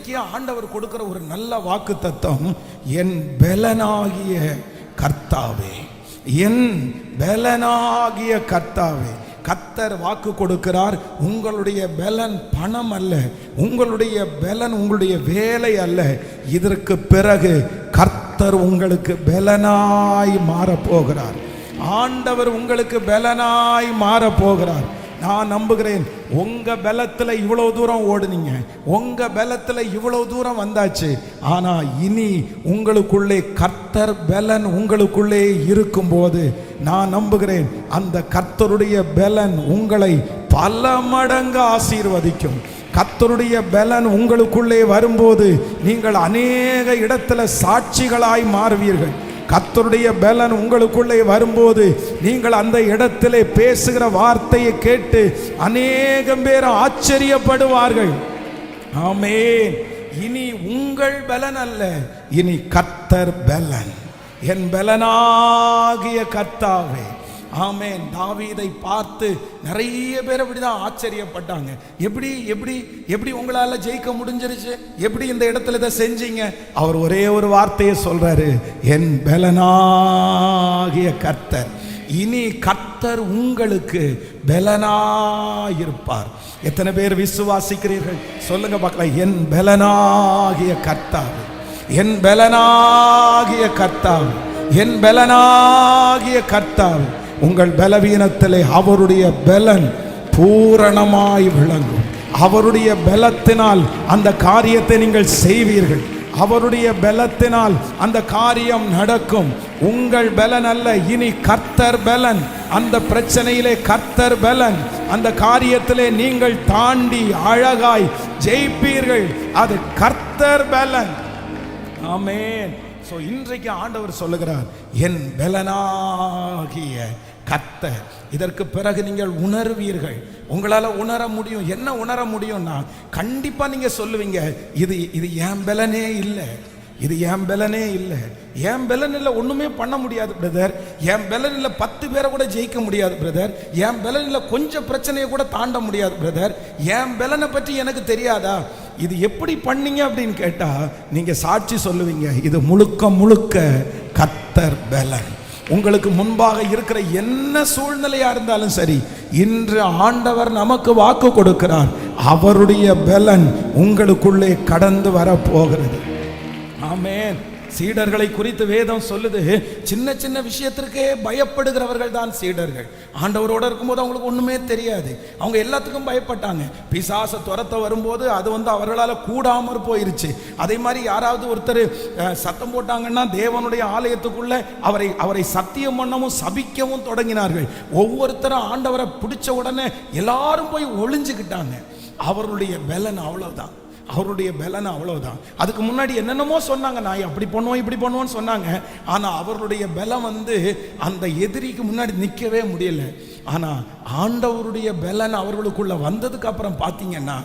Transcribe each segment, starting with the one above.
இன்றைக்கு ஆண்டவர் கொடுக்கிற ஒரு நல்ல வாக்கு தத்தம், என் பெலனாகிய கர்த்தாவே, என் பெலனாகிய கர்த்தாவே. கர்த்தர் வாக்கு கொடுக்கிறார், உங்களுடைய பெலன் பணம் அல்ல, உங்களுடைய பெலன் உங்களுடைய வேலை அல்ல. இதற்கு பிறகு கர்த்தர் உங்களுக்கு பெலனாய் மாறப்போகிறார். ஆண்டவர் உங்களுக்கு பெலனாய் மாறப்போகிறார். நான் நம்புகிறேன், உங்க பலத்துல இவ்வளவு தூரம் ஓடுனீங்க, உங்க பலத்துல இவ்வளவு தூரம் வந்தாச்சு. ஆனா இனி உங்களுக்குள்ளே கர்த்தர் பெலன் உங்களுக்குள்ளே இருக்கும்போது நான் நம்புகிறேன், அந்த கர்த்தருடைய பெலன் உங்களை பல மடங்கு ஆசீர்வதிக்கும். கர்த்தருடைய பெலன் உங்களுக்குள்ளே வரும்போது நீங்கள் அநேக இடத்துல சாட்சிகளாய் மாறுவீர்கள். கர்த்தருடைய பெலன் உங்களுக்குள்ளே வரும்போது நீங்கள் அந்த இடத்திலே பேசுகிற வார்த்தையை கேட்டு அநேகம் பேர் ஆச்சரியப்படுவார்கள். ஆமென். இனி உங்கள் பெலன் அல்ல, இனி கர்த்தர் பெலன், என் பெலனாகிய கர்த்தாவே. ஆமென். தாவீதை பார்த்து நிறைய பேர் அப்படிதான் ஆச்சரியப்பட்டாங்க. எப்படி எப்படி எப்படி உங்களால ஜெயிக்க முடிஞ்சிருச்சு, எப்படி இந்த இடத்துல இதை செஞ்சீங்க? அவர் ஒரே ஒரு வார்த்தையை சொல்றாரு, என் பெலனாகிய கர்த்தர். இனி கர்த்தர் உங்களுக்கு பெலனாயிருப்பார். எத்தனை பேர் விசுவாசிக்கிறீர்கள் சொல்லுங்க பார்க்கலாம். என் பெலனாகிய கர்த்தாவே, என் பெலனாகிய கர்த்தாவே, என் பெலனாகிய கர்த்தாவே. உங்கள் பலவீனத்திலே அவருடைய பெலன் பூரணமாய் விளங்கும். அவருடைய பலத்தினால் அந்த காரியத்தை நீங்கள் செய்வீர்கள். அவருடைய பலத்தினால் அந்த காரியம் நடக்கும். உங்கள் பலன் அல்ல, இனி கர்த்தர் பலன். அந்த பிரச்சனையிலே கர்த்தர் பலன். அந்த காரியத்திலே நீங்கள் தாண்டி அழகாய் ஜெயிப்பீர்கள். அது கர்த்தர் பலன். ஆமென். இன்றைக்கு ஆண்டவர் சொல்லுகிறார், என் பெலனாகிய கர்த்தர். இதற்கு பிறகு நீங்கள் உணர்வீர்கள். உங்களால் உணர முடியும். என்ன உணர முடியும்னா, கண்டிப்பா நீங்க சொல்லுவீங்க, இது என் பெலனே இல்லை, இது என் பெலனே இல்லை. என் பெலன் இல்லை, ஒண்ணுமே பண்ண முடியாது பிரதர். என் பெலன் இல்லை, 10 பேரை கூட ஜெயிக்க முடியாது பிரதர். என் பெலன் இல்லை, கொஞ்சம் பிரச்சனையை கூட தாண்ட முடியாது பிரதர். என் பெலனை பற்றி எனக்கு தெரியாதா? இது எப்படி பண்ணீங்க அப்படின்னு கேட்டா நீங்க சாட்சி சொல்லுவீங்க, இது முழுக்க முழுக்க கர்த்தர் பெலன். உங்களுக்கு முன்பாக இருக்கிற என்ன சூழ்நிலையா இருந்தாலும் சரி, இன்று ஆண்டவர் நமக்கு வாக்கு கொடுக்கிறார், அவருடைய பெலன் உங்களுக்குள்ளே கடந்து வர போகிறது. ஆமென். சீடர்களை குறித்து வேதம் சொல்லுது, சின்ன சின்ன விஷயத்திற்கே பயப்படுகிறவர்கள் தான் சீடர்கள். ஆண்டவரோட இருக்கும்போது அவங்களுக்கு ஒண்ணுமே தெரியாது, அவங்க எல்லாத்துக்கும் பயப்பட்டாங்க. பிசாசை துரத்த வரும்போது அது அவர்களால் கூடாமற் போயிருச்சு. அதே மாதிரி யாராவது ஒருத்தர் சத்தம் போட்டாங்கன்னா தேவனுடைய ஆலயத்துக்குள்ள அவரை சத்தியம் பண்ணவும் சபிக்கவும் தொடங்கினார்கள். ஒவ்வொருத்தரும் ஆண்டவரை பிடிச்ச உடனே எல்லாரும் போய் ஒளிஞ்சுக்கிட்டாங்க. அவருடைய பலன் அவ்வளவுதான், அவருடைய பலன் அவ்வளவுதான். அதுக்கு முன்னாடி என்னென்னமோ சொன்னாங்க, நான் அப்படி பண்ணுவோம் இப்படி பண்ணுவோன்னு சொன்னாங்க. ஆனா அவருடைய பலம் அந்த எதிரிக்கு முன்னாடி நிற்கவே முடியல. ஆனா ஆண்டவருடைய பலன் அவர்களுக்குள்ள வந்ததுக்கு அப்புறம் பார்த்தீங்கன்னா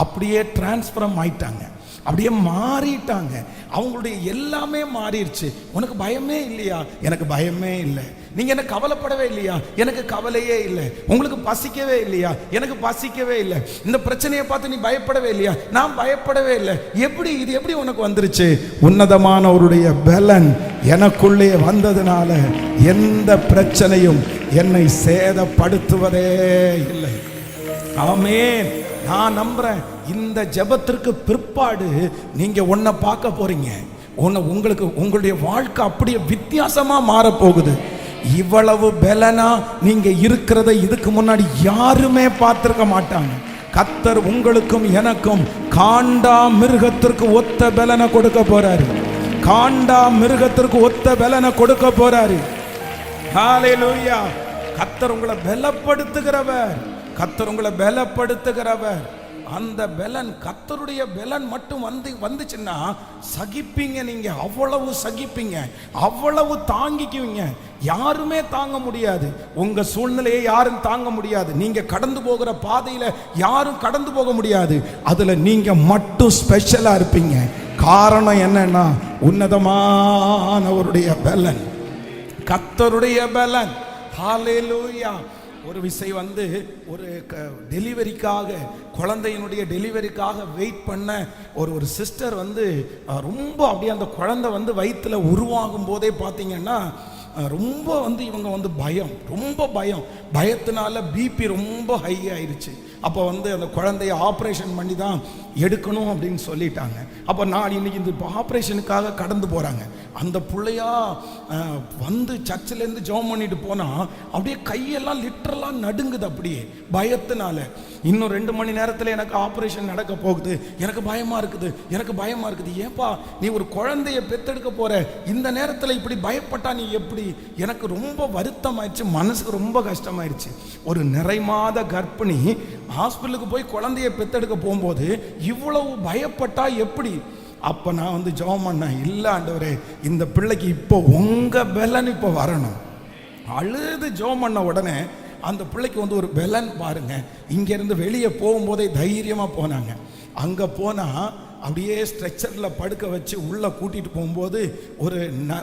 அப்படியே டிரான்ஸ்ஃபரம் ஆயிட்டாங்க, அப்படியே மாறிட்டாங்க. அவங்களுடைய எல்லாமே மாறிடுச்சு. உனக்கு பயமே இல்லையா? எனக்கு பயமே இல்லை. நீங்க எனக்கு கவலைப்படவே இல்லையா? எனக்கு கவலையே இல்லை. உங்களுக்கு பசிக்கவே இல்லையா? எனக்கு பசிக்கவே இல்லை. இந்த பிரச்சனையை பார்த்து நீ பயப்படவே இல்லையா? நான் பயப்படவே இல்லை. எப்படி இது எப்படி உனக்கு வந்துருச்சு? உன்னதமானவருடைய பலன் எனக்குள்ளே வந்ததுனால எந்த பிரச்சனையும் என்னை சேதப்படுத்துவதே இல்லை. ஆமென். நான் நம்புறேன், இந்த ஜெபத்திற்கு பிற்பாடு நீங்க ஒன்ன பார்க்க போறீங்க. உங்களுக்கு உங்களுடைய வாழ்க்கை அப்படியே வித்தியாசமா மாறப்போகுது. இவ்வளவு பலனா நீங்க இருக்கிறத இதுக்கு முன்னாடி யாருமே பார்த்திருக்க மாட்டாங்க. கர்த்தர் உங்களுக்கும் எனக்கும் காண்டா மிருகத்திற்கு ஒத்த பலனை கொடுக்க போறாரு. காண்டா மிருகத்திற்கு ஒத்த பலனை கொடுக்க போறாரு. ஹல்லேலூயா. கர்த்தர் உங்களை பலப்படுத்துகிறவர், கர்த்தர் உங்களை பலப்படுத்துகிறவர். அந்த பலன், கர்த்தருடைய பலன் மட்டும் வந்துச்சுன்னா சகிப்பீங்க. நீங்க அவ்வளவு சகிப்பீங்க, அவ்வளவு தாங்கிக்குவீங்க. யாருமே தாங்க முடியாது. உங்க சூழ்நிலையை யாரும் தாங்க முடியாது. நீங்க கடந்து போகிற பாதையில யாரும் கடந்து போக முடியாது. அதுல நீங்க மட்டும் ஸ்பெஷலா இருப்பீங்க. காரணம் என்னன்னா, உன்னதமானவருடைய பலன், கர்த்தருடைய பலன். ஹல்லேலூயா. ஒரு விசை வந்து ஒரு டெலிவரிக்காக, குழந்தையினுடைய டெலிவரிக்காக வெயிட் பண்ண ஒரு சிஸ்டர் வந்து ரொம்ப அப்படியே அந்த குழந்தை வந்து வயிற்றுல உருவாகும் போதே பார்த்தீங்கன்னா ரொம்ப வந்து இவங்க வந்து ரொம்ப பயத்தினால பிபி ரொம்ப ஹை ஆயிடுச்சு. அப்போ வந்து அந்த குழந்தைய ஆப்ரேஷன் பண்ணி தான் எடுக்கணும் அப்படின்னு சொல்லிட்டாங்க. அப்போ நான் இன்னைக்கு இந்த ஆப்ரேஷனுக்காக கடந்து போகிறாங்க. அந்த பிள்ளையா வந்து சர்ச்சிலேருந்து ஜெபம் பண்ணிட்டு போனால் அப்படியே கையெல்லாம் லிட்டரலாக நடுங்குது அப்படியே பயத்தினால. இன்னும் 2 மணி நேரத்தில் எனக்கு ஆப்ரேஷன் நடக்க போகுது, எனக்கு பயமாக இருக்குது. ஏப்பா நீ ஒரு குழந்தைய பெத்தெடுக்க போகிற, இந்த நேரத்தில் இப்படி பயப்பட்டா நீ எப்படி? எனக்கு ரொம்ப வருத்தமாயிடுச்சு, மனசுக்கு ரொம்ப கஷ்டமாயிடுச்சு. ஒரு நிறை மாத கர்ப்பிணி ஹாஸ்பிட்டலுக்கு போய் குழந்தைய பெத்தெடுக்க போகும்போது இவ்வளவு பயப்பட்டா எப்படி? அப்போ நான் வந்து ஜெபம் பண்ணேன், இல்லை ஆண்டவரே இந்த பிள்ளைக்கு இப்போ உங்கள் பெலன் இப்போ வரணும். அழுது ஜெபம் பண்ண உடனே அந்த பிள்ளைக்கு வந்து ஒரு பெலன் பாருங்க. இங்கேருந்து வெளியே போகும்போதே தைரியமாக போனாங்க. அங்கே போனால் அப்படியே ஸ்ட்ரெச்சரில் படுக்க வச்சு உள்ளே கூட்டிகிட்டு போகும்போது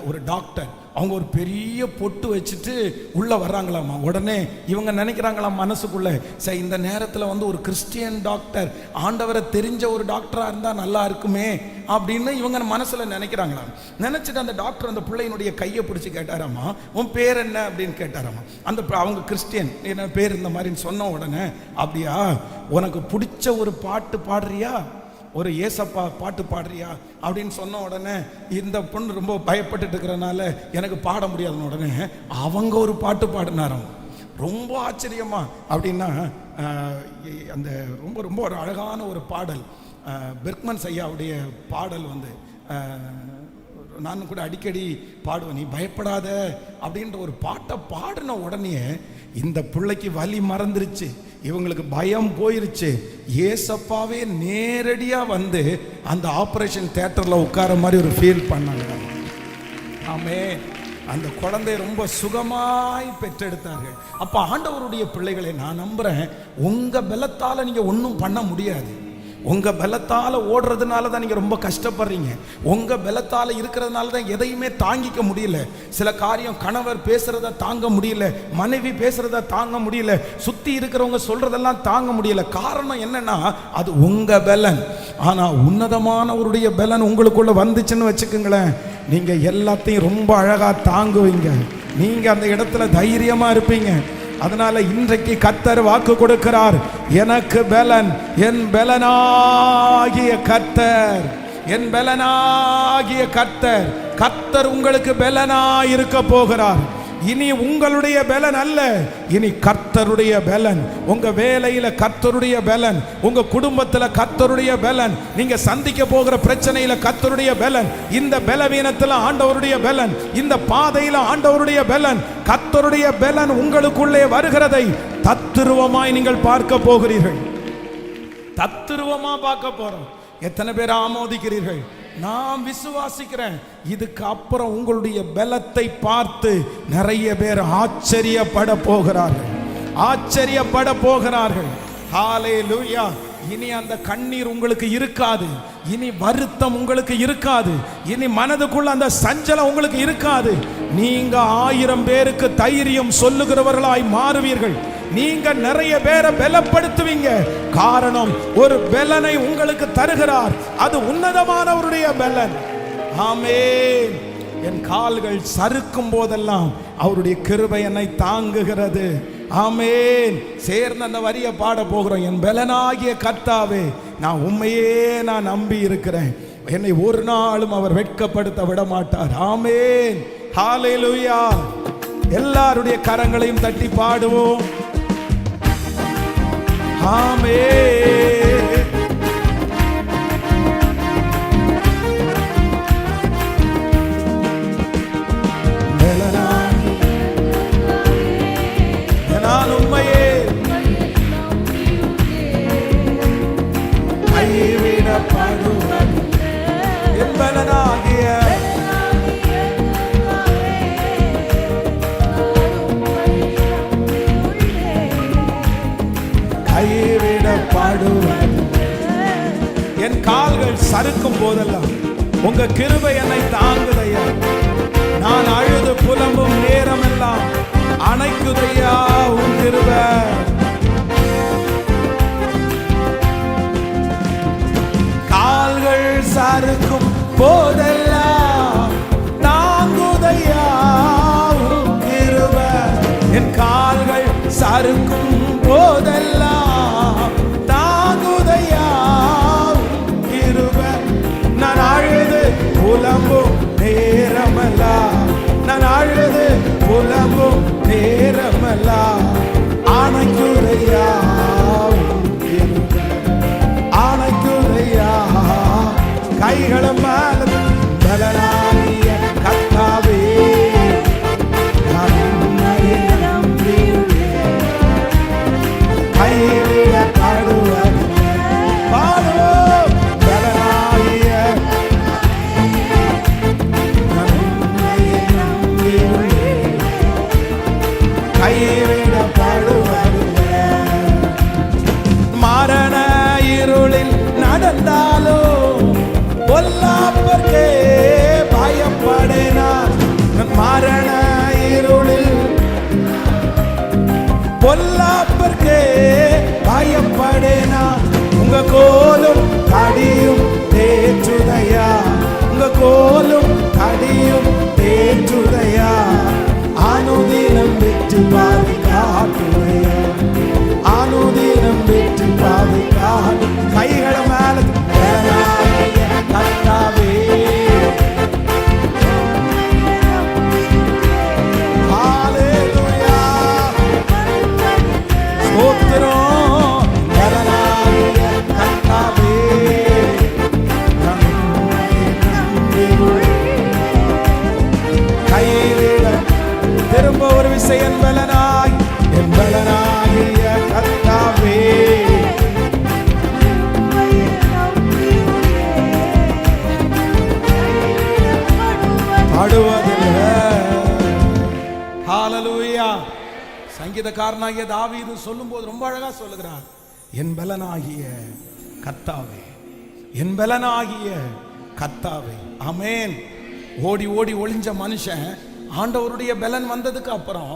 ஒரு டாக்டர் அவங்க ஒரு பெரிய பொட்டு வச்சுட்டு உள்ளே வர்றாங்களாம்மா. உடனே இவங்க நினைக்கிறாங்களாம் மனசுக்குள்ளே, சரி இந்த நேரத்தில் வந்து ஒரு கிறிஸ்டியன் டாக்டர், ஆண்டவரை தெரிஞ்ச ஒரு டாக்டராக இருந்தால் நல்லா இருக்குமே அப்படின்னு இவங்க மனசில் நினைக்கிறாங்களாம். நினச்சிட்டு அந்த டாக்டர் அந்த பிள்ளையினுடைய கையை பிடிச்சி கேட்டாராம்மா, உன் பேர் என்ன அப்படின்னு கேட்டாராம்மா. அவங்க கிறிஸ்டியன், என்ன பேர் இந்த மாதிரின்னு சொன்ன உடனே, அப்படியா உனக்கு பிடிச்ச ஒரு பாட்டு பாடுறியா, ஒரு ஏசப்பா பாட்டு பாடுறியா அப்படின்னு சொன்ன உடனே இந்த பொண்ணு ரொம்ப பயப்பட்டுட்டு இருக்கிறனால எனக்கு பாட முடியாதுன்னு உடனே அவங்க ஒரு பாட்டு பாடினாராம். ரொம்ப ஆச்சரியமா அப்படின்னா அந்த ரொம்ப ரொம்ப ஒரு அழகான ஒரு பாடல், பெர்க்மன்ஸ் ஐயாவுடைய பாடல் வந்து நான் கூட அடிக்கடி பாடுவேன். நீ பயப்படாத அப்படின்ற ஒரு பாட்டை பாடின உடனே இந்த பிள்ளைக்கு வலி மறந்துருச்சு, இவங்களுக்கு பயம் போயிருச்சு. ஏசப்பாவே நேரடியாக வந்து அந்த ஆப்ரேஷன் தியேட்டரில் உட்கார மாதிரி ஒரு ஃபீல் பண்ணாங்க. ஆமே, அந்த குழந்தை ரொம்ப சுகமாய் பெற்றெடுத்தார்கள். அப்போ ஆண்டவருடைய பிள்ளைகளை நான் நம்புகிறேன், உங்கள் பலத்தால் நீங்கள் ஒன்றும் பண்ண முடியாது. உங்கள் பலத்தால் ஓடுறதுனால தான் நீங்கள் ரொம்ப கஷ்டப்படுறீங்க. உங்கள் பலத்தால் இருக்கிறதுனால தான் எதையுமே தாங்கிக்க முடியல. சில காரியம் கணவர் பேசுகிறத தாங்க முடியல, மனைவி பேசுகிறத தாங்க முடியல, சுற்றி இருக்கிறவங்க சொல்கிறதெல்லாம் தாங்க முடியல. காரணம் என்னன்னா அது உங்கள் பலன். ஆனால் உன்னதமானவருடைய பலன் உங்களுக்குள்ள வந்துச்சுன்னு வச்சுக்கோங்களேன், நீங்கள் எல்லாத்தையும் ரொம்ப அழகாக தாங்குவீங்க. நீங்கள் அந்த இடத்துல தைரியமாக இருப்பீங்க. அதனால இன்றைக்கு கர்த்தர் வாக்கு கொடுக்கிறார், எனக்கு பலன், என் பலனாகிய கர்த்தர், என் பலனாகிய கர்த்தர். கர்த்தர் உங்களுக்கு பலனாய் இருக்க போகிறார். இனி உங்களுடைய பலன் அல்ல, இனி கர்த்தருடைய பலன். உங்க வேலையில கர்த்தருடைய பலன், உங்க குடும்பத்துல கர்த்தருடைய பலன், நீங்க சந்திக்க போகிற பிரச்சனையில கர்த்தருடைய பலன், இந்த பலவீனத்துல ஆண்டவருடைய பலன், இந்த பாதையில ஆண்டவருடைய பலன், கர்த்தருடைய பலன் உங்களுக்குள்ளே வருகிறதை தத்துருவமாய் நீங்கள் பார்க்க போகிறீர்கள். தத்துருவமா பார்க்க போறோம். எத்தனை பேர் ஆமோதிக்கிறீர்கள்? நான் விசுவாசிக்கிறேன். இதுக்கு அப்புறம் உங்களுடைய பலத்தை பார்த்து நிறைய பேர் ஆச்சரியப்பட போகிறார்கள். ஹல்லேலூயா. இனி அந்த கண்ணீர் உங்களுக்கு இருக்காது, இனி வருத்தம் உங்களுக்கு இருக்காது, இனி மனதுக்குள்ள அந்த சஞ்சலம் உங்களுக்கு இருக்காது. நீங்க 1000 பேருக்கு தைரியம் சொல்லுகிறவர்களாய் மாறுவீர்கள். நீங்க நிறைய பேரை பலப்படுத்துவீங்க. காரணம், ஒரு பலனை உங்களுக்கு தருகிறார், அது உன்னதமானவருடைய பலன். ஆமென். என் கால்கள் சறுக்கும் போதெல்லாம் அவருடைய கிருபை என்னை தாங்குகிறது. ஆமென். சேர்ந்து அந்த வரியை பாட போகிறோம். என் பலனாகிய கர்த்தாவே, நான் உண்மையே நான் நம்பி இருக்கிறேன், என்னை ஒரு நாளும் அவர் வெட்கப்படுத்த விட மாட்டார். ஆமென். ஹல்லேலூயா. எல்லாருடைய கரங்களையும் தட்டி பாடுவோம். ஆமென். நான் உண்மையே கைவிடப்படுவது என் பலனாகிய என் கால்கள் சறுக்கும் போதெல்லாம் உங்க கிருபை என்னை தாங்குதையா. நான் அழுது புலம்பும் நேரமெல்லாம் அணைக்குதையா உன் கிருபை. கால்கள் சறுக்கும் போதெல்லாம் தாங்குதையா கிருபை. நான் அழுது புலம்பும் நேரமெல்லாம், நான் அழுது புலம்பும் நேரமெல்லாம் அணைக்குதையா அணைக்குதையா. கைகளை மேல பலனாகிய கர்த்தாவே, கைவிட பாடுவது பாடுவோம் பலனாகிய கைவிட பாடுவது. மரண இருளில் நடந்தாலோ பொல்லாப்பர்க்கே பயப்படேனா. மரண இருளில் பொல்லாப்பர்க்கே பயப்படேனா. உங்க கோலும் கடியும் தேற்றுதையா, உங்க கோலும் கடியும் தேற்றுதையா. அனுதினம் வெற்றி பாதை காட்டுதையா, அனுதினம் வெற்றி பாதை காட்டு. கைகளை மேல கர்த்தாவே, ஹல்லேலூயா ஸ்தோத்திரம். கர்த்தாவே கைவிட திரும்ப ஒரு விஷயம் பலனாய் என் பலனாகிய கர்த்தாவே. பாடுவதில்லை. ஹல்லேலூயா. சங்கீதக்காரனாகிய தாவீது சொல்லும்போது ரொம்ப அழகா சொல்லுகிறார், என் பலனாகிய கர்த்தாவே, என் பலனாகிய கர்த்தாவே. ஆமென். ஓடி ஓடி ஒளிஞ்ச மனுஷன் ஆண்டவருடைய பலன் வந்ததுக்கு அப்புறம்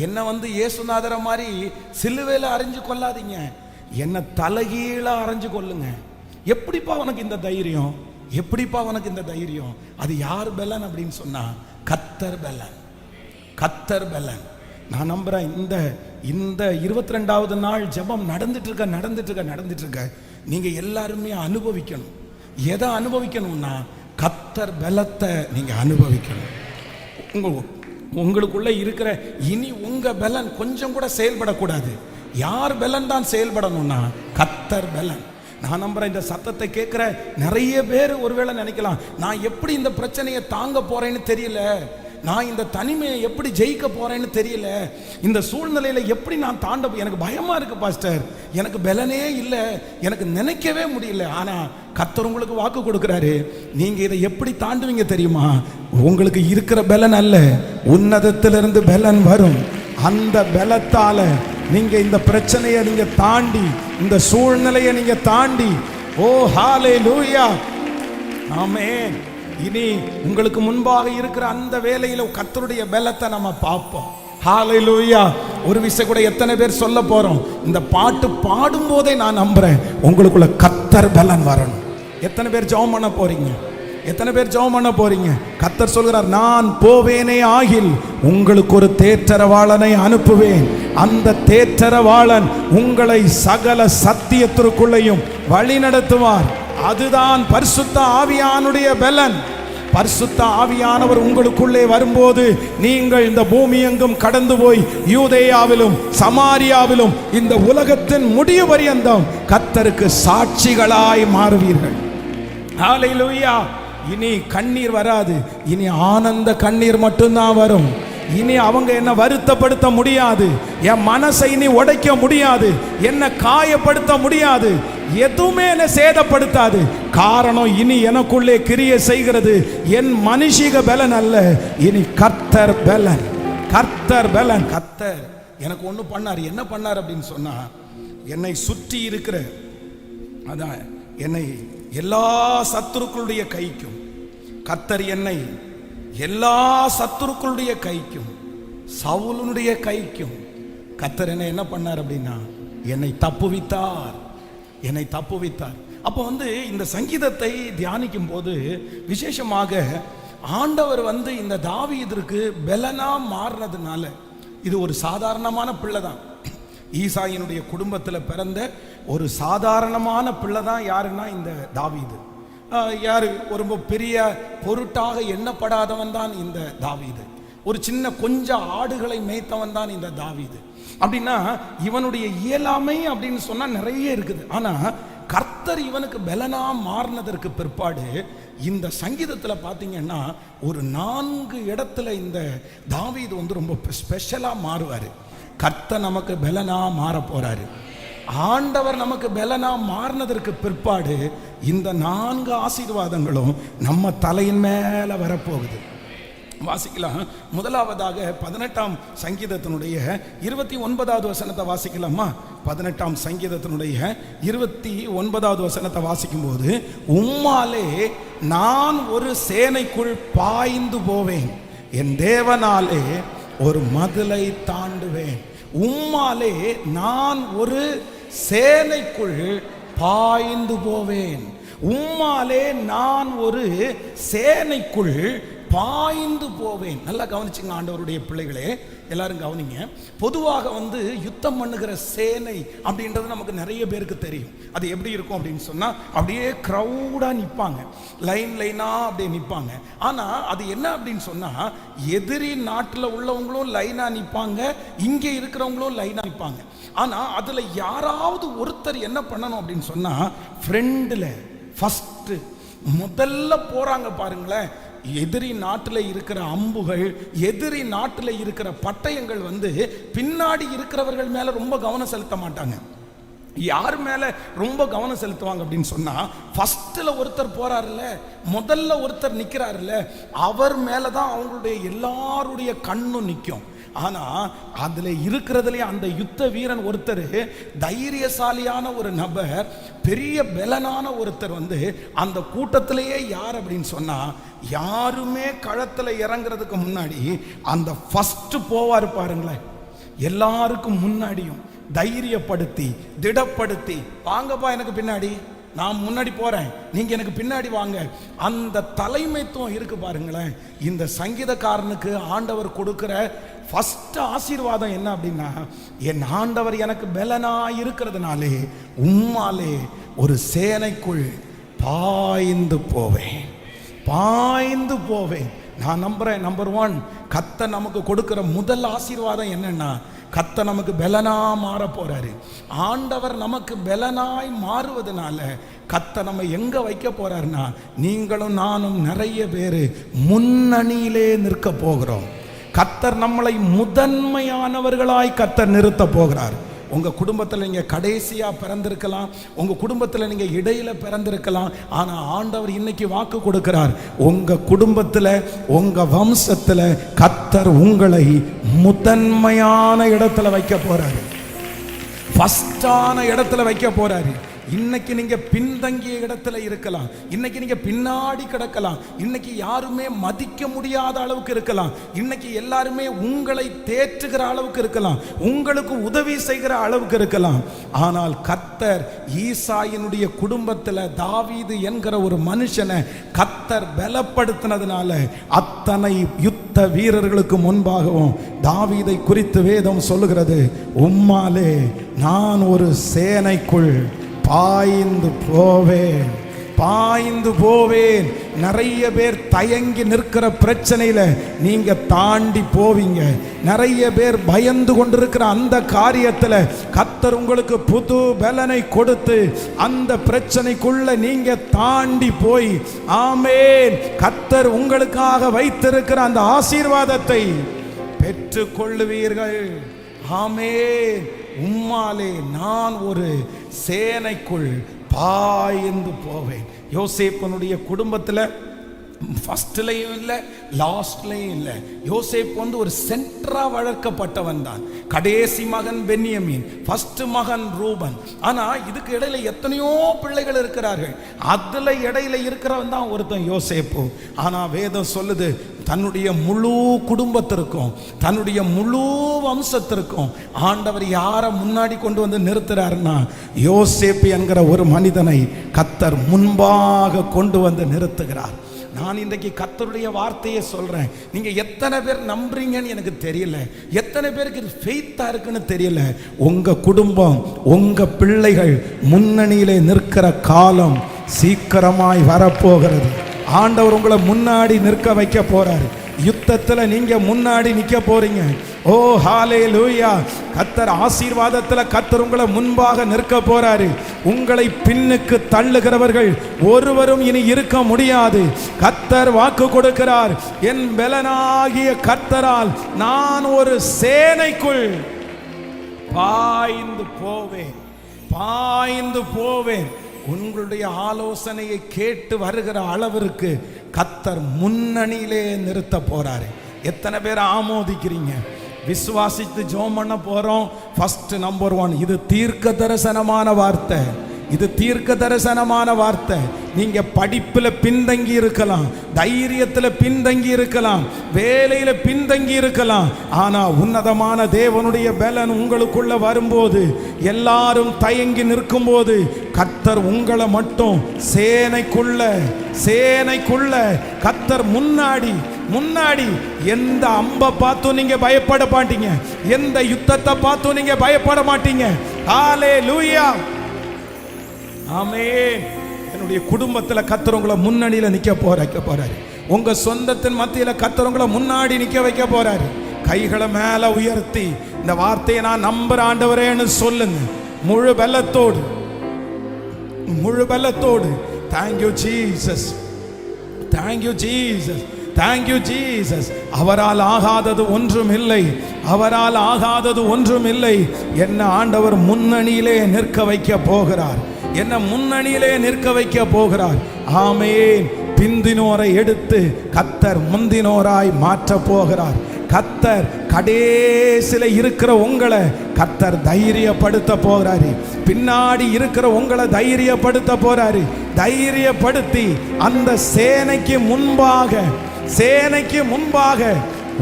என்ன இயேசுநாதர மாதிரி சிலுவையில அரைஞ்சு கொள்ளாதீங்க, என்ன தலைகீழா அரைஞ்சு கொள்ளுங்க. எப்படிப்பா உனக்கு இந்த தைரியம், எப்படிப்பா உனக்கு இந்த தைரியம்? அது யார் பலன் அப்படின்னு சொன்னா கர்த்தர் பலன், கர்த்தர் பலன். நான் நம்புறேன் இந்த 22வது நாள் ஜெபம் நடந்துட்டு இருக்க நீங்க எல்லாருமே அனுபவிக்கணும். எதை அனுபவிக்கணும்னா கர்த்தர் பலத்தை நீங்க அனுபவிக்கணும். உங்களுக்குள்ள இருக்கிற இனி உங்க பலன் கொஞ்சம் கூட செயல்படக்கூடாது. யார் பலன் தான் செயல்படணும்னா கர்த்தர் பலன். நான் நம்புறேன் இந்த சத்தத்தை கேட்கிற நிறைய பேர் ஒருவேளை நினைக்கலாம், நான் எப்படி இந்த பிரச்சனையை தாங்க போறேன்னு தெரியல, நான் இந்த தனிமையை எப்படி ஜெயிக்க போறேன்னு தெரியல, இந்த சூழ்நிலையில எப்படி நான் தாண்ட, எனக்கு பயமா இருக்கு பாஸ்டர், எனக்கு பலனே இல்லை, எனக்கு நினைக்கவே முடியல. ஆனா கர்த்தர் உங்களுக்கு வாக்கு கொடுக்கிறாரு, நீங்க இதை எப்படி தாண்டுவீங்க தெரியுமா? உங்களுக்கு இருக்கிற பலன் அல்ல, உன்னதத்திலிருந்து பலன் வரும். அந்த பலத்தால நீங்க இந்த பிரச்சனையை நீங்க தாண்டி, இந்த சூழ்நிலையை நீங்க தாண்டி, ஓ ஹல்லேலூயா ஆமென். இனி உங்களுக்கு முன்பாக இருக்கிற அந்த வேலையில கர்த்தருடைய பலத்தை நம்ம பார்ப்போம். ஹல்லேலூயா. ஒரு விஷயம் கூட எத்தனை பேர் சொல்ல போறோம், இந்த பாட்டு பாடும் போதே நான் நம்புறேன் உங்களுக்குள்ள கர்த்தர் பலன் வரணும். எத்தனை பேர் ஜெபம் பண்ண போறீங்க? எத்தனை பேர் ஜெபம் பண்ண போறீங்க? கர்த்தர் சொல்கிறார், நான் போவேனே ஆகில் உங்களுக்கு ஒரு தேற்றரவாளனை அனுப்புவேன். அந்த தேற்றரவாளன் உங்களை சகல சத்தியத்திற்குள்ளேயும் வழி நடத்துவார். அதுதான் பரிசுத்த ஆவியானுடைய பலன். பரிசுத்த ஆவியானவர் உங்களுக்குள்ளே வரும்போது நீங்கள் இந்த பூமி எங்கும் கடந்து போய் யூதேயாவிலும் சமாரியாவிலும் இந்த உலகத்தின் முடிவு பரியந்தம் கர்த்தருக்கு சாட்சிகளாய் மாறுவீர்கள். ஹல்லேலூயா. இனி கண்ணீர் வராது, இனி ஆனந்த கண்ணீர் மட்டும்தான் வரும். இனி அவங்க என்ன வருத்தப்படுத்த முடியாது, என் மனசை இனி உடைக்க முடியாது, என்ன காயப்படுத்த முடியாது, எதுவுமே என்ன சேதப்படுத்தாது. காரணம், இனி எனக்குள்ளே கிரியை செய்கிறது என் மனுஷிக பலன் அல்ல, இனி கர்த்தர் பலன். கர்த்தர் பலன். கர்த்தர் எனக்கு ஒன்று பண்ணார். என்ன பண்ணார் அப்படின்னு சொன்னா, என்னை சுற்றி இருக்கிற அதான் என்னை எல்லா சத்துருக்களுடைய கைக்கும், கர்த்தர் என்னை எல்லா சத்துருக்களுடைய கைக்கும், சவுலுடைய கைக்கும் கர்த்தர் என்ன பண்ணார் அப்படின்னா என்னை தப்புவித்தார், என்னை தப்புவித்தார். அப்போ இந்த சங்கீதத்தை தியானிக்கும் போது விசேஷமாக ஆண்டவர் இந்த தாவீதிற்கு பலனா மாறினதுனால இது ஒரு சாதாரணமான பிள்ளை தான். ஈசாயினுடைய குடும்பத்தில் பிறந்த ஒரு சாதாரணமான பிள்ளை தான். யாருன்னா இந்த தாவீது. யாரு ரொம்ப பெரிய பொருட்டாக எண்ணப்படாதவன் தான் இந்த தாவீது. ஒரு சின்ன கொஞ்சம் ஆடுகளை மேய்த்தவன் தான் இந்த தாவீது. அப்படின்னா இவனுடைய இயலாமை அப்படின்னு சொன்னா நிறைய இருக்குது. ஆனா கர்த்தர் இவனுக்கு பலனா மாறினதற்கு பிற்பாடு இந்த சங்கீதத்தில் பார்த்தீங்கன்னா ஒரு 4 இடத்துல இந்த தாவீது ரொம்ப ஸ்பெஷலா மாறுவாரு. கர்த்தர் நமக்கு பலனா மாற போறாரு. ஆண்டவர் நமக்கு பலனா மாறினதற்கு பிற்பாடு இந்த 4 ஆசீர்வாதங்களும் நம்ம தலையின் மேல வரப்போகுது. வாசிக்கலாம். முதலாவதாக 18ஆம் சங்கீதத்தினுடைய 29வது வசனத்தை வாசிக்கலாமா? 18ஆம் சங்கீதத்தினுடைய 29வது வசனத்தை வாசிக்கும் போது, உம்மாலே நான் ஒரு சேனைக்குள் பாய்ந்து போவேன், என் தேவனாலே ஒரு மதிலை தாண்டுவேன். உம்மாலே நான் ஒரு சேனைக்குள் பாய்ந்து போவேன். உம்மாலே நான் ஒரு சேனைக்குள் பாய்ந்து போவேன். நல்லா கவனிச்சுங்க ஆண்டவருடைய பிள்ளைகளே, எல்லாரும் கவனிங்க. பொதுவாக யுத்தம் பண்ணுகிற சேனை அப்படின்றது நமக்கு நிறைய பேருக்கு தெரியும். அது எப்படி இருக்கும் அப்படின்னு சொன்னா, அப்படியே கிரௌடா நிற்பாங்க, லைனா அப்படியே நிற்பாங்க. ஆனா அது என்ன அப்படின்னு சொன்னா, எதிரி நாட்டில் உள்ளவங்களும் லைனா நிற்பாங்க, இங்கே இருக்கிறவங்களும் லைனா நிற்பாங்க. ஆனா அதுல யாராவது ஒருத்தர் என்ன பண்ணணும் அப்படின்னு சொன்னா, ஃப்ரெண்டில் ஃபர்ஸ்ட் முதல்ல போறாங்க பாருங்களேன். எதிரி நாட்டில் இருக்கிற அம்புகள், எதிரி நாட்டில் இருக்கிற பட்டயங்கள் பின்னாடி இருக்கிறவர்கள் மேல ரொம்ப கவனம் செலுத்த மாட்டாங்க. யார் மேல ரொம்ப கவனம் செலுத்துவாங்க அப்படின்னு சொன்னா, ஃபர்ஸ்ட்ல ஒருத்தர் போறாருல்ல, முதல்ல ஒருத்தர் நிக்கிறாருல்ல, அவர் மேலதான் அவங்களுடைய எல்லாருடைய கண்ணும் நிற்கும். ஆனா அதுல இருக்கிறதுலே அந்த யுத்த வீரன் ஒருத்தர், தைரியசாலியான ஒரு நபர், பெரிய பலனான ஒருத்தர் அந்த கூட்டத்திலேயே யார் அப்படின்னு சொன்னா, யாருமே களத்துல இறங்குறதுக்கு முன்னாடி அந்த ஃபர்ஸ்ட் போவாரு பாருங்களேன். எல்லாருக்கும் முன்னாடியும் தைரியப்படுத்தி திடப்படுத்தி, வாங்கப்பா எனக்கு பின்னாடி, நான் முன்னாடி போறேன், நீங்க எனக்கு பின்னாடி வாங்க. அந்த தலைமைத்துவம் இருக்கு பாருங்களேன். இந்த சங்கீதக்காரனுக்கு ஆண்டவர் கொடுக்கிற ஃபர்ஸ்ட் ஆசீர்வாதம் என்ன அப்படின்னா, என் ஆண்டவர் எனக்கு பலனா இருக்கிறதுனாலே உம்மாலே ஒரு சேனைக்குள் பாய்ந்து போவேன், பாய்ந்து போவேன். நான் நம்புறேன், நம்பர் 1, கர்த்தர் நமக்கு கொடுக்கிற முதல் ஆசீர்வாதம் என்னன்னா, கர்த்தர் நமக்கு பலனா மாற போறாரு. ஆண்டவர் நமக்கு பலனாய் மாறுவதனால கர்த்தர் நம்ம எங்க வைக்க போறாருன்னா, நீங்களும் நானும் நிறைய பேரு முன்னணியிலே நிற்க போகிறோம். கர்த்தர் நம்மளை முதன்மையானவர்களாய் கர்த்தர் நிறுத்த போகிறார். உங்க குடும்பத்தில் நீங்க கடைசியா பிறந்திருக்கலாம், உங்க குடும்பத்தில் நீங்க இடையில பிறந்திருக்கலாம். ஆனா ஆண்டவர் இன்னைக்கு வாக்கு கொடுக்கிறார், உங்க குடும்பத்தில் உங்க வம்சத்தில் கர்த்தர் உங்களை முதன்மையான இடத்துல வைக்க போறாரு, ஃபர்ஸ்டான இடத்துல வைக்க போறாரு. இன்னைக்கு நீங்க பின்தங்கிய இடத்துல இருக்கலாம், இன்னைக்கு நீங்க பின்னாடி கிடக்கலாம், இன்னைக்கு யாருமே மதிக்க முடியாத அளவுக்கு இருக்கலாம், இன்னைக்கு எல்லாருமே உங்களை தேற்றுகிற அளவுக்கு இருக்கலாம், உங்களுக்கு உதவி செய்கிற அளவுக்கு இருக்கலாம். ஆனால் கர்த்தர் ஈசாயினுடைய குடும்பத்தில் தாவீது என்கிற ஒரு மனுஷனை கர்த்தர் பலப்படுத்தினதுனால அத்தனை யுத்த வீரர்களுக்கு முன்பாகவும் தாவீதை குறித்து வேதம் சொல்லுகிறது, உம்மாலே நான் ஒரு சேனைக்குள் பாய்ந்து போவேன், பாய்ந்து போவேன். நிறைய பேர் தயங்கி நிற்கிற பிரச்சனையில நீங்க தாண்டி போவீங்க. நிறைய பேர் பயந்து கொண்டிருக்கிற அந்த காரியத்துல கர்த்தர் உங்களுக்கு புது பலனை கொடுத்து அந்த பிரச்சனைக்குள்ள நீங்க தாண்டி போய், ஆமென், கர்த்தர் உங்களுக்காக வைத்திருக்கிற அந்த ஆசீர்வாதத்தை பெற்றுக் கொள்ளுவீர்கள். ஆமென். உம்மாலே நான் ஒரு சேனைக்குள் பாய்ந்து போவேன். யோசேப்பனுடைய குடும்பத்தில் ஃபர்ஸ்ட்லையும் இல்லை லாஸ்ட்லையும் இல்லை. யோசேப் ஒரு சென்ட்ரா வளர்க்கப்பட்டவன் தான். கடைசி மகன் பென்யமீன், ஃபர்ஸ்ட் மகன் ரூபன். ஆனா இதுக்கு இடையில எத்தனையோ பிள்ளைகள் இருக்கிறார்கள். அதுல இடையில இருக்கிறவன் தான் ஒருத்தன் யோசேப்பு. ஆனா வேதம் சொல்லுது, தன்னுடைய முழு குடும்பத்திற்கும் தன்னுடைய முழு வம்சத்திற்கும் ஆண்டவர் யாரை முன்னாடி கொண்டு நிறுத்துறாருன்னா, யோசேப்பு என்கிற ஒரு மனிதனை கர்த்தர் முன்பாக கொண்டு நிறுத்துகிறார். நான் இன்றைக்கு கர்த்தருடைய வார்த்தையை சொல்றேன். நீங்க எத்தனை பேர் நம்புறீங்கன்னு எனக்கு தெரியல, எத்தனை பேருக்கு இது ஃபெய்த்தா இருக்குன்னு தெரியல. உங்க குடும்பம், உங்க பிள்ளைகள் முன்னணியிலே நிற்கிற காலம் சீக்கிரமாய் வரப்போகிறது. ஆண்டவர் உங்களை முன்னாடி நிற்க வைக்க போறாரு. யுத்தத்தில் நீங்க முன்னாடி நிற்க போறீங்க. ஓ ஹalleluya! கர்த்தர் ஆசீர்வாதத்தில் கர்த்தர் உங்களை முன்பாக நிற்க போறாரு. உங்களை பின்னுக்கு தள்ளுகிறவர்கள் ஒருவரும் இனி இருக்க முடியாது. கர்த்தர் வாக்கு கொடுக்கிறார், என் பெலனாகிய கர்த்தரால் நான் ஒரு சேனைக்குள் பாய்ந்து போவேன், பாய்ந்து போவேன். உங்களுடைய ஆலோசனையை கேட்டு வருகிற அளவிற்கு கர்த்தர் முன்னணியிலே நிறுத்த போறாரு. எத்தனை பேர் ஆமோதிக்கிறீங்க? விசுவாசித்து ஜெபம் பண்ண போறோம். ஃபர்ஸ்ட் நம்பர் 1, இது தீர்க்க தரிசனமான வார்த்தை. இது தீர்க்க தரிசனமான வார்த்தை. நீங்க படிப்புல பின்தங்கி இருக்கலாம், தைரியத்துல பின்தங்கி இருக்கலாம், வேலையில பின்தங்கி இருக்கலாம். ஆனா உன்னதமான தேவனுடைய பலன் உங்களுக்குள்ள வரும்போது, எல்லாரும் தயங்கி நிற்கும் போது, கர்த்தர் உங்களை மட்டும் சேனைக்குள்ள கர்த்தர் முன்னாடி எந்த அம்பை பார்த்தும் நீங்க பயப்பட மாட்டீங்க, எந்த யுத்தத்தை பார்த்தும் நீங்க பயப்பட மாட்டீங்க. ஹalleluya, ஆமென். என்னுடைய குடும்பத்தில் கர்த்தர் உங்களை முன்னணியில் நிற்க வைக்க போறாரு. உங்க சொந்தத்தின் மத்தியில் கர்த்தர் உங்களை முன்னாடி நிற்க வைக்க போறாரு. கைகளை மேல உயர்த்தி இந்த வார்த்தையை நான் நம்புற ஆண்டவரேன்னு சொல்லுங்க, முழு பலத்தோடு. Thank you Jesus, thank you Jesus, thank you Jesus. அவரால் ஆகாதது ஒன்றும் இல்லை, அவரால் ஆகாதது ஒன்றும் இல்லை. என்ன ஆண்டவர் முன்னணியிலே நிற்க வைக்க போகிறார், என்ன முன்னணியிலே நிற்க வைக்க போகிறார். ஆமென். பிந்தினோரை எடுத்து கர்த்தர் முந்தினோராய் மாற்ற போகிறார். கர்த்தர் கடைசில இருக்கிற உங்களை கர்த்தர் தைரியப்படுத்த போகிறாரு. பின்னாடி இருக்கிற உங்களை தைரியப்படுத்த போறாரு. தைரியப்படுத்தி அந்த சேனைக்கு முன்பாக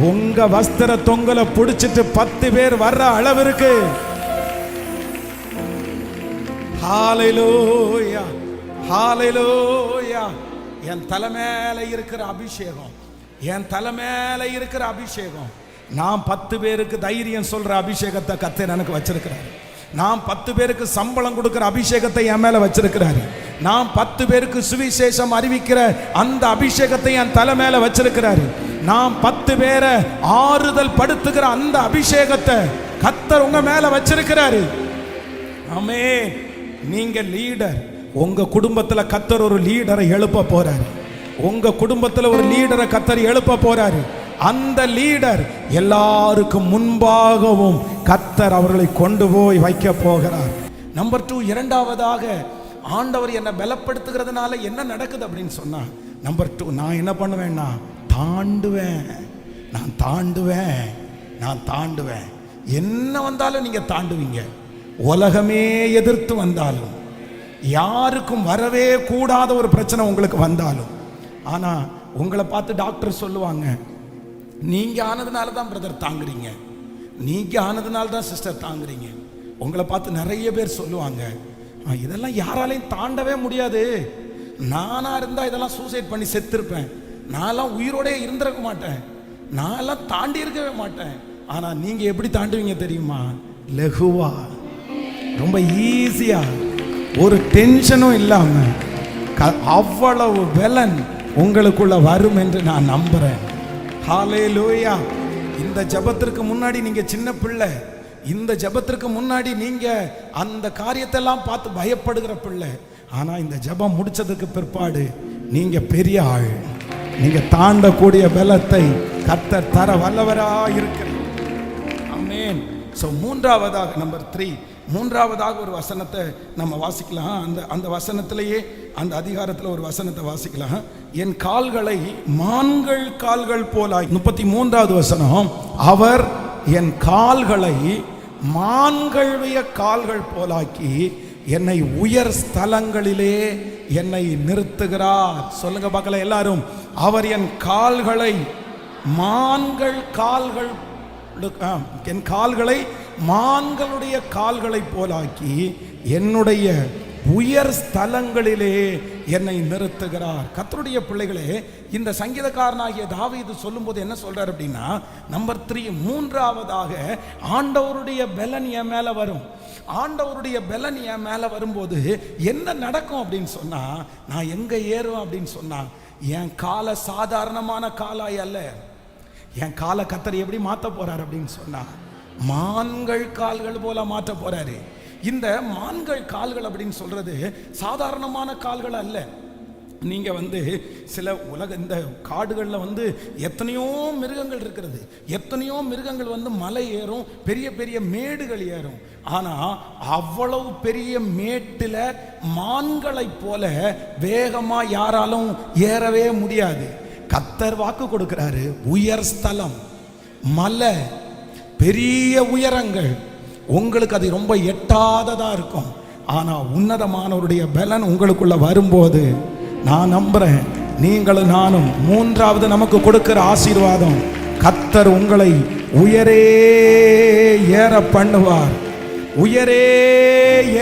உங்க வஸ்திர தொங்கலை பிடிச்சிட்டு 10 பேர் வர்ற அளவிற்கு, ஹalleluya, ஹalleluya. என் தலைமையில இருக்கிற அபிஷேகம், என் தலைமையில இருக்கிற அபிஷேகம், நான் 10 பேருக்கு தைரியம் சொல்ற அபிஷேகத்தை கர்த்தர் எனக்கு வச்சிருக்கிறார். நான் 10 பேருக்கு சம்பளம் கொடுக்கிற அபிஷேகத்தை என் மேல வச்சிருக்கிறாரு. நான் 10 பேருக்கு சுவிசேஷம் அறிவிக்கிற அந்த அபிஷேகத்தை என் தலை மேல வச்சிருக்கிறாரு. நான் 10 பேரை ஆறுதல் படுத்துகிற அந்த அபிஷேகத்தை கர்த்தர் உங்க மேல வச்சிருக்கிறாரு. ஆமென். நீங்க லீடர். உங்க குடும்பத்துல கர்த்தர் ஒரு லீடரை எழுப்ப போறாரு. உங்க குடும்பத்துல ஒரு லீடரை கர்த்தர் எழுப்ப போறாரு. அந்த லீடர் எல்லாருக்கும் முன்பாகவும் கர்த்தர் அவர்களை கொண்டு போய் வைக்க போகிறார். நம்பர் 2, இரண்டாவதாக ஆண்டவர் என்னை பலப்படுத்துகிறதுனால என்ன நடக்குது அப்படின்னு சொன்னா, நம்பர் 2, நான் என்ன பண்ணுவேன்னா தாண்டுவேன். என்ன வந்தாலும் நீங்க தாண்டுவீங்க. உலகமே எதிர்த்து வந்தாலும், யாருக்கும் வரவே கூடாத ஒரு பிரச்சனை உங்களுக்கு வந்தாலும், ஆனா உங்களை பார்த்து டாக்டர் சொல்லுவாங்க, நீங்க ஆனதுனால தான் பிரதர் தாங்குறீங்க, நீங்க ஆனதுனால தான் சிஸ்டர் தாங்குறீங்க. உங்களை பார்த்து நிறைய பேர் சொல்லுவாங்க, இதெல்லாம் யாராலையும் தாண்டவே முடியாது, நானா இருந்தா இதெல்லாம் சூசைட் பண்ணி செத்துருப்பேன், நான்லாம் உயிரோட இருந்திருக்க மாட்டேன், நான்லாம் தாண்டி இருக்கவே மாட்டேன். ஆனா நீங்க எப்படி தாண்டுவீங்க தெரியுமா? லகுவா, ரொம்ப ஈஸியா, ஒரு டென்ஷனும் இல்லாம அவ்வளவு பலன் உங்களுக்குள்ள வரும் என்று நான் நம்புறேன். ஹalleluya. இந்த ஜெபத்திற்கு முன்னாடி நீங்க சின்ன பிள்ளை, இந்த ஜெபத்திற்கு முன்னாடி நீங்க அந்த காரியத்தெல்லாம் பார்த்து பயப்படுகிற பிள்ளை. ஆனா இந்த ஜெபம் முடிச்சதுக்கு பிற்பாடு நீங்க பெரிய ஆள், நீங்க தாண்டக்கூடிய பலத்தை கர்த்தர் தர வல்லவரா இருக்கிறார். ஆமென். சோ மூன்றாவதாக, நம்பர் 3, மூன்றாவதாக ஒரு வசனத்தை நம்ம வாசிக்கலாம். அந்த வசனத்திலேயே, அந்த அதிகாரத்தில் ஒரு வசனத்தை வாசிக்கலாம். என் கால்களை மான்கள் கால்கள் போலாய். 33வது வசனம், அவர் என் கால்களை மான்களுடைய கால்கள் போலாக்கி என்னை உயர் ஸ்தலங்களிலே என்னை நிறுத்துகிறார். சொல்லுங்க பார்க்கலாம் எல்லாரும், அவர் என் கால்களை மான்கள் கால்கள், என் கால்களை மான்களுடைய கால்களை போலாக்கி என்னுடைய உயர் ஸ்தலங்களிலே என்னை நிறுத்துகிறார். கர்த்தருடைய பிள்ளைகளே, இந்த சங்கீதக்காரனாகிய தாவீது சொல்லும்போது என்ன சொல்றார் அப்படின்னா, நம்பர் 3, மூன்றாவதாக ஆண்டவருடைய பெலன் என் மேல வரும். ஆண்டவருடைய பெலன் என் மேல வரும்போது என்ன நடக்கும் அப்படின்னு சொன்னா, நான் எங்க ஏறுவேன் அப்படின்னு சொன்னா, என் காலை சாதாரணமான காலாய் அல்ல, என் காலை கர்த்தர் எப்படி மாற்ற போறார் அப்படின்னு சொன்னா, மான்கள் கால்கள் போல மாற்ற போறாரு. இந்த மான்கள் கால்கள் அப்படின்னு சொல்றது சாதாரணமான கால்கள் அல்ல. நீங்க சில இந்த காடுகளில் எத்தனையோ மிருகங்கள் இருக்கிறது, எத்தனையோ மிருகங்கள் மலை ஏறும், பெரிய பெரிய மேடுகள் ஏறும். ஆனா அவ்வளவு பெரிய மேட்டில் மான்களை போல வேகமா யாராலும் ஏறவே முடியாது. கர்த்தர் வாக்கு கொடுக்கிறாரு, உயர் ஸ்தலம், மலை, பெரிய உயரங்கள், உங்களுக்கு அது ரொம்ப எட்டாததா இருக்கும். ஆனா உன்னதமானவருடைய பலன் உங்களுக்குள்ள வரும்போது நான் நம்புறேன், நீங்களும் நானும் மூன்றாவது நமக்கு கொடுக்கிற ஆசீர்வாதம், கர்த்தர் உங்களை உயரே ஏற பண்ணுவார், உயரே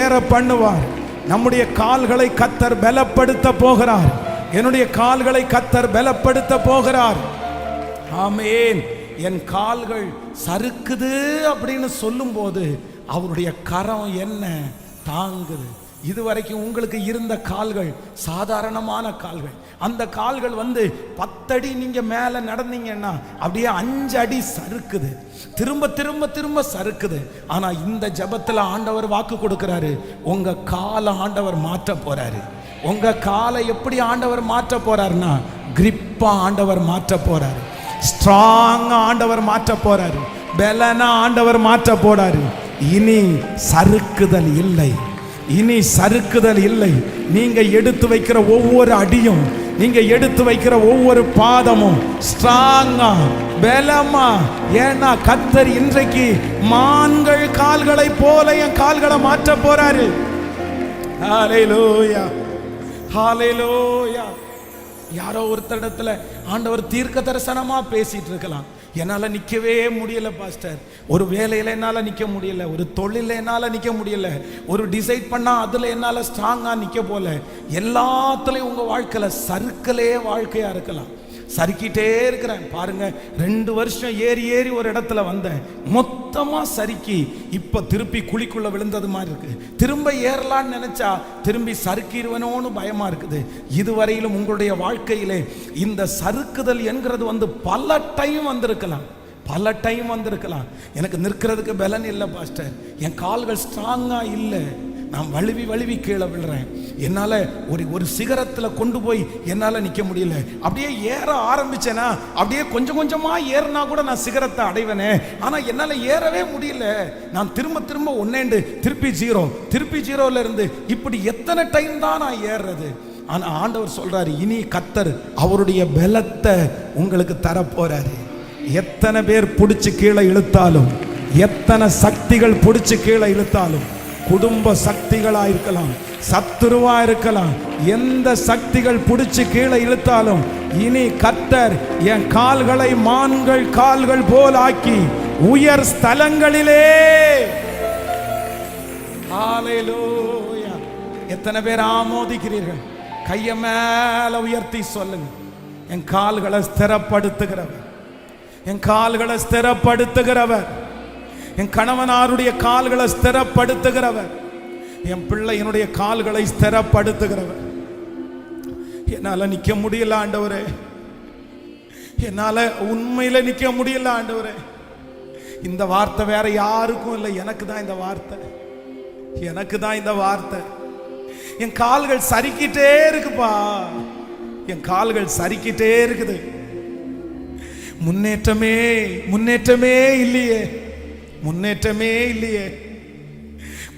ஏற பண்ணுவார். நம்முடைய கால்களை கர்த்தர் பலப்படுத்த போகிறார். என்னுடைய கால்களை கர்த்தர் பலப்படுத்த போகிறார். ஆமென். என் கால்கள் சறுக்குது அப்படின்னு சொல்லும் போது அவருடைய கரம் என்ன தாங்குது. இதுவரைக்கும் உங்களுக்கு இருந்த கால்கள் சாதாரணமான கால்கள். அந்த கால்கள் 10 அடி நீங்க மேல நடந்தீங்கன்னா அப்படியே 5 அடி சறுக்குது, திரும்ப திரும்ப திரும்ப சறுக்குது. ஆனா இந்த ஜெபத்துல ஆண்டவர் வாக்கு கொடுக்கிறாரு, உங்க காலை ஆண்டவர் மாற்ற போறாரு. உங்க காலை எப்படி ஆண்டவர் மாற்ற போறாருன்னா, கிரிப்பா ஆண்டவர் மாற்ற போறாரு, ஸ்ட்ராங்கா ஆண்டவர் மாற்ற போறாரு, பலனா ஆண்டவர் மாற்ற போறாரு. இனி சறுக்குதல் இல்லை, இனி சறுக்குதல் இல்லை. நீங்க எடுத்து வைக்கிற ஒவ்வொரு அடியும், நீங்க எடுத்து வைக்கிற ஒவ்வொரு பாதமும் ஸ்ட்ராங்கா பலமா. ஏன்னா கர்த்தர் இன்றைக்கு மான்கள் கால்களை போல என் கால்களை மாற்ற போறாரு. ஹல்லேலூயா, ஹல்லேலூயா. யாரோ ஒருத்தரிடத்துல ஆண்டவர் தீர்க்க தரிசனமா பேசிட்டு இருக்கலாம், என்னால நிக்கவே முடியல பாஸ்டர், ஒரு வேலையில என்னால நிக்க முடியல, ஒரு தொழில என்னால நிக்க முடியல, ஒரு டிசைட் பண்ணா அதுல என்னால ஸ்ட்ராங்கா நிக்க போல. எல்லாத்துலயும் உங்க வாழ்க்கையில சறுக்கலே வாழ்க்கையா இருக்கலாம். சறுக்கிட்டே இருக்கிறேன் பாருங்க, 2 வருஷம் ஏறி ஏறி ஒரு இடத்துல வந்தேன், மொத்தமா சறுக்கி இப்ப திருப்பி குழிக்குள்ள விழுந்தது மாதிரி இருக்கு. திரும்ப ஏறலான்னு நினைச்சா திரும்பி சறுக்கிடுவனோன்னு பயமா இருக்குது. இதுவரையிலும் உங்களுடைய வாழ்க்கையிலே இந்த சறுக்குதல் என்கிறது பல டைம் வந்திருக்கலாம், பல டைம் வந்திருக்கலாம். எனக்கு நிற்கிறதுக்கு பலன் இல்லை பாஸ்டர், என் கால்கள் ஸ்ட்ராங்கா இல்லை, நான் வழுவி வழுவி கீழே விழுறேன், என்னால் ஒரு சிகரத்தில் கொண்டு போய் என்னால் நிற்க முடியல. அப்படியே ஏற ஆரம்பிச்சேன்னா அப்படியே கொஞ்சம் கொஞ்சமாக ஏறினா கூட நான் சிகரத்தை அடைவேனே, ஆனால் என்னால் ஏறவே முடியல. நான் திரும்ப திரும்ப ஒன்னேண்டு திருப்பி 0, திருப்பி 0ல இருந்து இப்படி எத்தனை டைம் தான் நான் ஏறுறது? ஆனால் ஆண்டவர் சொல்றாரு, இனி கர்த்தர் அவருடைய பலத்தை உங்களுக்கு தரப்போறாரு. எத்தனை பேர் பிடிச்சி கீழே இழுத்தாலும், எத்தனை சக்திகள் பிடிச்சி கீழே இழுத்தாலும், குடும்ப சக்திகளா இருக்கலாம், சத்துருவா இருக்கலாம், எந்த சக்திகள் பிடிச்சு கீழே இழுத்தாலும் இனி கர்த்தர் என் கால்களை மான்கள் கால்கள் போல் ஆக்கி உயர் ஸ்தலங்களிலே. ஹல்லேலூயா. எத்தனை பேர் ஆமோதிக்கிறீர்கள்? கையை மேல உயர்த்தி சொல்லுங்க, என் கால்களை ஸ்திரப்படுத்துகிறவர், என் கால்களை ஸ்திரப்படுத்துகிறவர், என் கணவனாருடைய கால்களை ஸ்திரப்படுத்துகிறவர், என் பிள்ளையினுடைய கால்களை ஸ்திரப்படுத்துகிறவர். என்னால நிக்க முடியல ஆண்டவரே, என்னால உண்மையில நிக்க முடியல ஆண்டவரே. இந்த வார்த்தை வேற யாருக்கும் இல்லை, எனக்கு தான் இந்த வார்த்தை, எனக்கு தான் இந்த வார்த்தை. என் கால்கள் சறுக்கிட்டே இருக்குப்பா, என் கால்கள் சறுக்கிட்டே இருக்குது, முன்னேற்றமே முன்னேற்றமே இல்லையே, முன்னேற்றமே இல்லையே.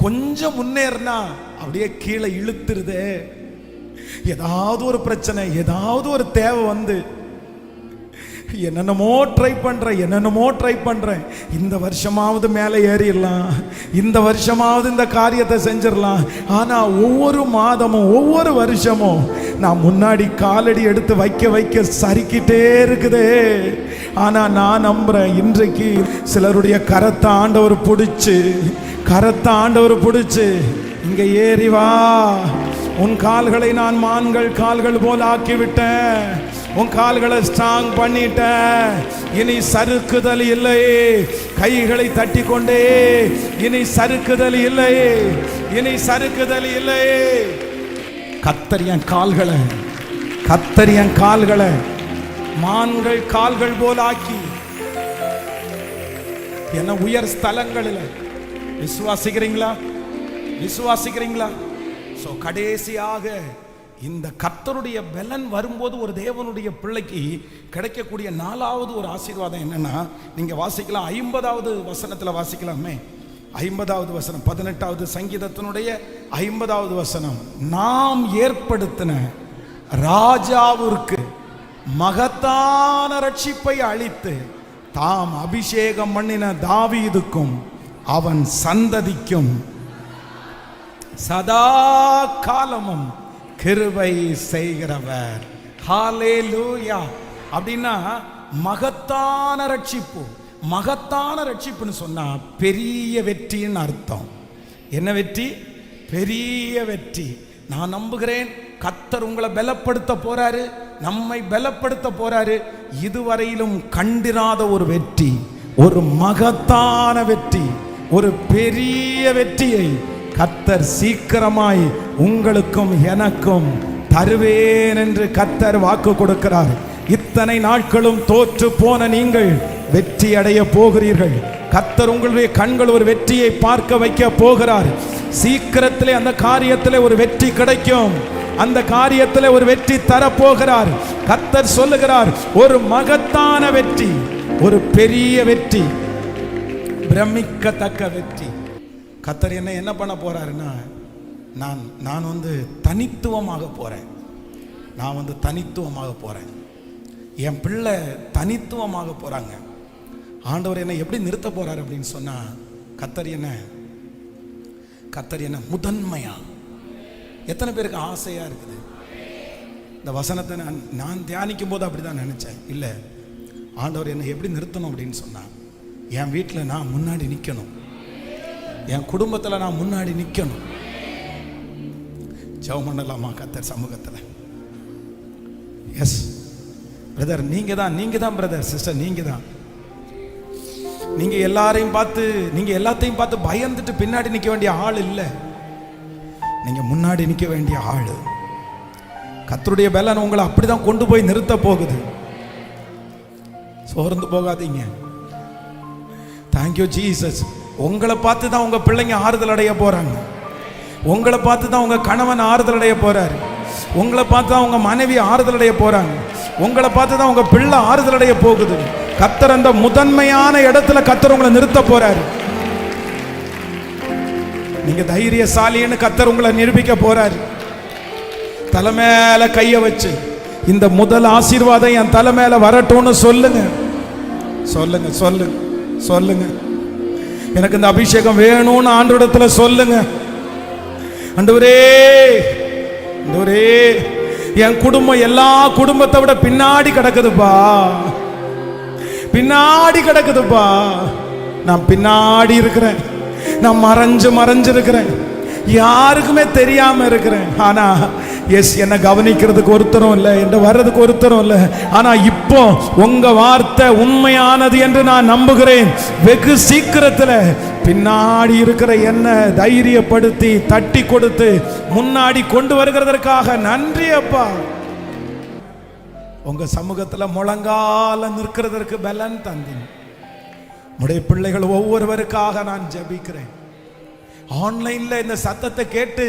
கொஞ்சம் முன்னேறினா அப்படியே கீழே இழுத்துருதே. ஏதாவது ஒரு பிரச்சனை, ஏதாவது ஒரு தேவை என்னென்னமோ ட்ரை பண்றேன், இந்த வருஷமாவது மேலே ஏறிடலாம், இந்த வருஷமாவது இந்த காரியத்தை செஞ்சிடலாம். ஆனா ஒவ்வொரு மாதமும் ஒவ்வொரு வருஷமும் நான் முன்னாடி காலடி எடுத்து வைக்க சறுக்கிட்டே இருக்குதே. ஆனா நான் நம்புறேன், இன்றைக்கு சிலருடைய கரத்தை ஆண்டவர் பிடிச்சு இங்க ஏறி வா. உன் கால்களை நான் மான்கள் கால்கள் போல ஆக்கிவிட்டேன். உன் கால்களை ஸ்ட்ராங் பண்ணிட்டேன். இனி சறுக்குதல் இல்லை. கைகளை தட்டி கொண்டே, இனி சறுக்குதல் இல்லை, இனி சறுக்குதல் இல்லை. கர்த்தர் என் கால்களை, கர்த்தர் என் கால்களை மான்கள் கால்கள் போல ஆக்கி என்ன உயர் ஸ்தலங்களில். விசுவாசிக்கிறீங்களா? விசுவாசிக்கிறீங்களா? சோ கடைசியாக இந்த கர்த்தருடைய பலன் வரும்போது ஒரு தேவனுடைய பிள்ளைக்கு கிடைக்கக்கூடிய 4வது ஒரு ஆசீர்வாதம் என்னன்னா, நீங்க வாசிக்கலாம் 50வது வசனத்துல வாசிக்கலாமே. 50வது வசனம், 18வது சங்கீதத்தினுடைய 50வது வசனம். நாம் ஏற்படுத்தின ராஜாவிற்கு மகத்தான ரட்சிப்பை அளித்து தாம் அபிஷேகம் பண்ணின தாவீதுக்கும் அவன் சந்ததிக்கும் சதா காலமும் கிருபை செய்கிறவர். ஹல்லேலூயா. அப்படின்னா மகத்தான ரட்சிப்பு. மகத்தான ரட்சிப்புன்னு சொன்னா பெரிய வெற்றின்னு அர்த்தம். என்ன வெற்றி? பெரிய வெற்றி. நான் நம்புகிறேன் கர்த்தர் உங்களை பலப்படுத்த போறாரு, நம்மை பலப்படுத்த போறாரு. இதுவரையிலும் கண்டிராத ஒரு வெற்றி, ஒரு மகத்தான வெற்றி, ஒரு பெரிய வெற்றியை கர்த்தர் சீக்கிரமாய் உங்களுக்கும் எனக்கும் தருவேன் என்று கர்த்தர் வாக்கு கொடுக்கிறார். இத்தனை நாட்களும் தோற்று போன நீங்கள் வெற்றி அடைய போகிறீர்கள். கர்த்தர் உங்களுடைய கண்கள் ஒரு வெற்றியை பார்க்க வைக்க போகிறார். சீக்கிரத்திலே அந்த காரியத்திலே ஒரு வெற்றி கிடைக்கும். அந்த காரியத்திலே ஒரு வெற்றி தரப்போகிறார். கர்த்தர் சொல்லுகிறார், ஒரு மகத்தான வெற்றி, ஒரு பெரிய வெற்றி, பிரமிக்கத்தக்க வெற்றி. கர்த்தர் என்ன பண்ண போறாருன்னா, நான் தனித்துவமாக போறேன். நான் தனித்துவமாக போறேன். என் பிள்ளை தனித்துவமாக போறாங்க. ஆண்டவர் என்ன எப்படி நிறுத்த போறாரு அப்படின்னு சொன்னா, கர்த்தர் என்ன முதன்மையா. எத்தனை பேருக்கு ஆசையா இருக்குது? இந்த வசனத்தை நான் தியானிக்கும் போது அப்படிதான் நினைச்சேன். இல்லை, ஆண்டவர் என்னை எப்படி நிறுத்தணும் அப்படின்னு சொன்னா, என் வீட்டில் நான் முன்னாடி நிற்கணும், என் குடும்பத்தில் நான் முன்னாடி நிற்கணும். ஜெபம் பண்ணலாமா கர்த்தர் சமூகத்தில்? எஸ் பிரதர், நீங்க தான் பிரதர், சிஸ்டர், நீங்க எல்லாரையும் பார்த்து, நீங்க எல்லாத்தையும் பார்த்து பயந்துட்டு பின்னாடி நிற்க வேண்டிய ஆள் இல்லை. நீங்க முன்னாடி நிற்க வேண்டிய ஆள். கர்த்தருடைய பலன் உங்களை அப்படிதான் கொண்டு போய் நிறுத்த போகுது. சோர்ந்து போகாதீங்க. Thank you Jesus. உங்களை பார்த்து தான் உங்க பிள்ளைங்க ஆறுதல் அடைய போறாங்க. உங்களை பார்த்து தான் உங்க கணவன் ஆறுதல் அடைய போறாரு. உங்களை பார்த்து தான் உங்க மனைவி ஆறுதல் அடைய போறாங்க. உங்களை பார்த்து தான் உங்க பிள்ளை ஆறுதல் அடைய போகுது. கர்த்தர் அந்த முதன்மையான இடத்துல கர்த்தர் உங்களை நிறுத்த போறாரு. நீங்க தைரியசாலின்னு கர்த்தர் உங்களை நிரூபிக்க போறாரு. தலை மேல கைய வச்சு இந்த முதல் ஆசீர்வாதம் என் தலை மேல வரட்டும்னு சொல்லுங்க. சொல்லுங்க சொல்லுங்க சொல்லுங்க. எனக்கு இந்த அபிஷேகம் வேணும்னு ஆண்டவரிடத்துல சொல்லுங்க. ஆண்டவரே, ஆண்டவரே, என் குடும்பம் எல்லா குடும்பத்தை விட பின்னாடி கிடக்குதுப்பா, பின்னாடி கிடக்குதுப்பா. நான் பின்னாடி இருக்கிறேன். நான் மறைஞ்சிருக்கிறேன். யாருக்குமே தெரியாம இருக்கிறேன். ஆனா எஸ், என்ன கவனிக்கிறதுக்கு ஒருத்தரும் இல்லை, என்ன வர்றதுக்கு ஒருத்தரும் இல்லை. ஆனா இப்போ உங்க வார்த்தை உண்மையானது என்று நான் நம்புகிறேன். வெகு சீக்கிரத்தில் பின்னாடி இருக்கிற என்ன தைரியப்படுத்தி தட்டி கொடுத்து முன்னாடி கொண்டு வருகிறதற்காக நன்றி அப்பா. உங்க சமூகத்துல முழங்கால நிற்கிறதற்கு பலன் தந்தீங்க. உடைய பிள்ளைகள் ஒவ்வொருவருக்காக நான் ஜெபிக்கிறேன். ஆன்லைன்ல இந்த சத்தத்தை கேட்டு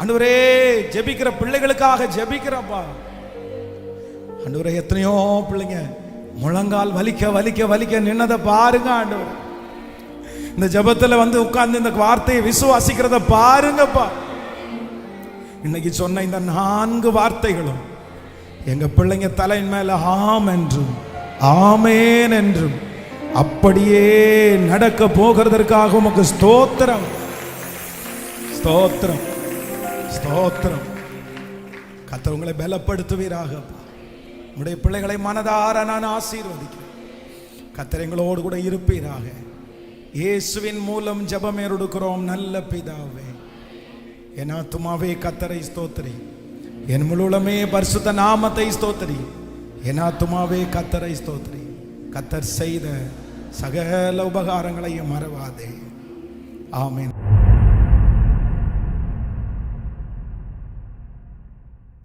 ஆண்டவரே ஜெபிக்கிற பிள்ளைகளுக்காக ஜெபிக்கிறப்பா. ஆண்டவரே, எத்தனையோ பிள்ளைங்க முழங்கால் வலிக்க வலிக்க வலிக்க நின்னதை பாருங்க. ஆண்டவர், இந்த ஜெபத்துல உட்கார்ந்து இந்த வார்த்தையை விசுவாசிக்கிறத பாருங்கப்பா. இன்னைக்கு சொன்ன இந்த 4 வார்த்தைகளும் எங்க பிள்ளைங்க தலையின் மேல ஆம் என்றும் ஆமேன் என்றும் அப்படியே நடக்க போகிறதற்காக உமக்கு ஸ்தோத்திரம், ஸ்தோத்திரம், ஸ்தோத்திரம். கர்த்தர் உங்களை பலப்படுத்துவீராக. உடைய பிள்ளைகளை மனதார நான் ஆசீர்வதிக்கிறேன். கர்த்தர் எங்களோடு கூட இருப்பீராக. இயேசுவின் மூலம் ஜெபம் எடுக்கிறோம் நல்ல பிதாவே, என் ஆத்துமாவே கர்த்தரை ஸ்தோத்திரி, என் முழுமே பரிசுத்த நாமத்தை ஸ்தோத்திரி. என் ஆத்துமாவே கர்த்தரை ஸ்தோத்திரி. கர்த்தர் செய்த சகல உபகாரங்களையும் மறவாதே. ஆமென்.